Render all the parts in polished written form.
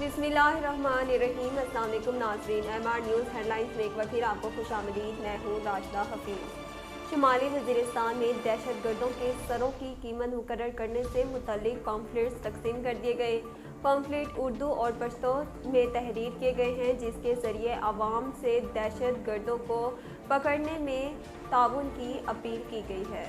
बिस्मिल्लाहिर्रहमानिर्रहीम। अस्सलाम वालेकुम नाज़रीन, MR न्यूज़ हेडलाइंस में एक बार फिर आपको खुशामदीद। मैं हूँ राशिदा हफीज़। शुमाली वज़ीरिस्तान में दहशतगर्दों के सरों की कीमत मुकर्रर करने से मुतल्लिक पम्फलेट्स तकसीम कर दिए गए। पम्फलेट उर्दू और पश्तो में तहरीर किए गए हैं, जिसके ज़रिए आवाम से दहशतगर्दों को पकड़ने में ताउन की अपील की गई है।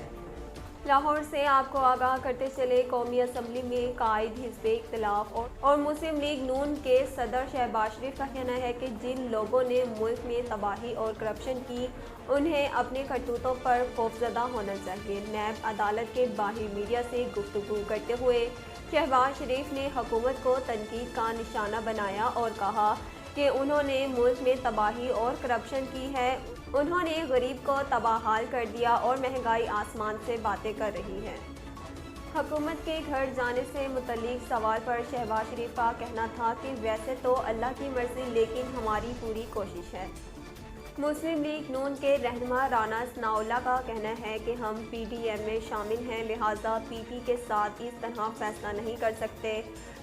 लाहौर से आपको आगाह करते चले, कौमी असम्बली में कायद हिज़्ब इख्तिलाफ और मुस्लिम लीग नून के सदर शहबाज शरीफ का कहना है कि जिन लोगों ने मुल्क में तबाही और करप्शन की, उन्हें अपने करतूतों पर खौफजदा होना चाहिए। नैब अदालत के बाहर मीडिया से गुफ्तगू करते हुए शहबाज शरीफ ने हुकूमत को तनकीद का निशाना बनाया और कहा कि उन्होंने मुल्क में तबाही और करप्शन की है। उन्होंने गरीब को तबाहाल कर दिया और महंगाई आसमान से बातें कर रही है। हुकूमत के घर जाने से मुतल्लिक सवाल पर शहबाज शरीफ का कहना था कि वैसे तो अल्लाह की मर्जी, लेकिन हमारी पूरी कोशिश है। मुस्लिम लीग नून के रहनुमा राना सनाउल्लाह का कहना है कि हम PDM में शामिल हैं, लिहाजा PP के साथ इस तरह फैसला नहीं कर सकते।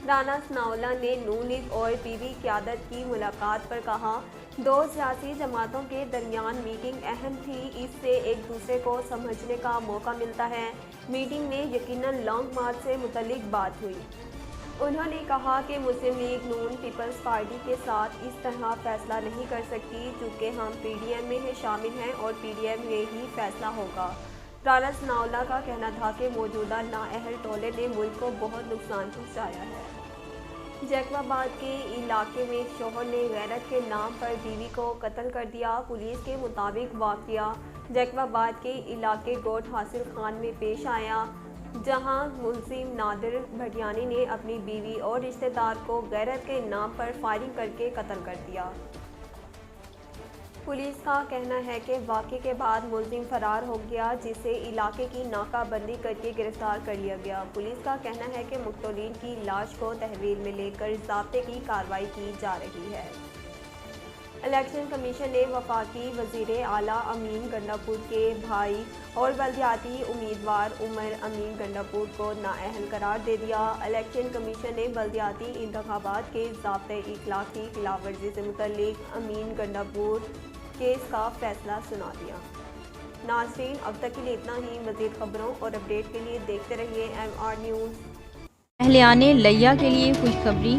राना सनाउल्लाह ने नून लीग और PP क़यादत की मुलाकात पर कहा, दो सियासी जमातों के दरमियान मीटिंग अहम थी, इससे एक दूसरे को समझने का मौका मिलता है। मीटिंग में यकीनन लॉन्ग मार्च से मुतल्लिक बात हुई। उन्होंने कहा कि मुस्लिम लीग नून पीपल्स पार्टी के साथ इस तरह फैसला नहीं कर सकती, चूँकि हम PDM में शामिल हैं और PDM में ही फैसला होगा। राना सनाउल्लाह का कहना था कि मौजूदा नाअहल टोले ने मुल्क को बहुत नुकसान पहुँचाया है। जैकबाबाद के इलाके में शोहर ने गैरत के नाम पर बीवी को कत्ल कर दिया। पुलिस के मुताबिक वाक़या जैकबाबाद के इलाके गोट हासिल खान में पेश आया, जहां मुलजिम नादिर भटियानी ने अपनी बीवी और रिश्तेदार को गैरत के नाम पर फायरिंग करके कत्ल कर दिया। पुलिस का कहना है कि वाक़े के बाद मुलजिम फरार हो गया, जिसे इलाके की नाकाबंदी करके गिरफ्तार कर लिया गया। पुलिस का कहना है कि मुक़तलीन की लाश को तहवील में लेकर ज़ाब्ते की कार्रवाई की जा रही है। इलेक्शन कमीशन ने वफाकी वज़ीर आला अमीन गंडापुर के भाई और बल्दियाती उम्मीदवार उमर अमीन गंडापुर को नाअहल करार दे दिया। इलेक्शन कमीशन ने बल्दियाती इंतखाबात के ज़ाब्ते इखलाक की खिलाफ वर्जी से मुतल्लिक अमीन गंडापुर केस का फैसला सुना दिया। नाज़रीन, अब तक के लिए इतना ही। मज़ीद खबरों और अपडेट के लिए देखते रहिए MR न्यूज़। अहलियाने लैया के लिए खुशखबरी,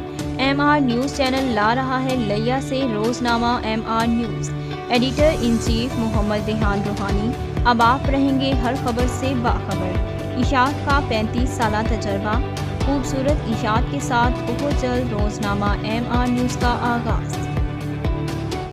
MR न्यूज़ चैनल ला रहा है लैया से Roznama MR news. Editor in chief Mohammad Rehan Roohani. अब आप रहेंगे हर खबर से बाखबर। इशात का 35 साला तजर्बा, खूबसूरत इशात के साथ बहुत जल्द रोज़नामा MR न्यूज़ का आगाज़।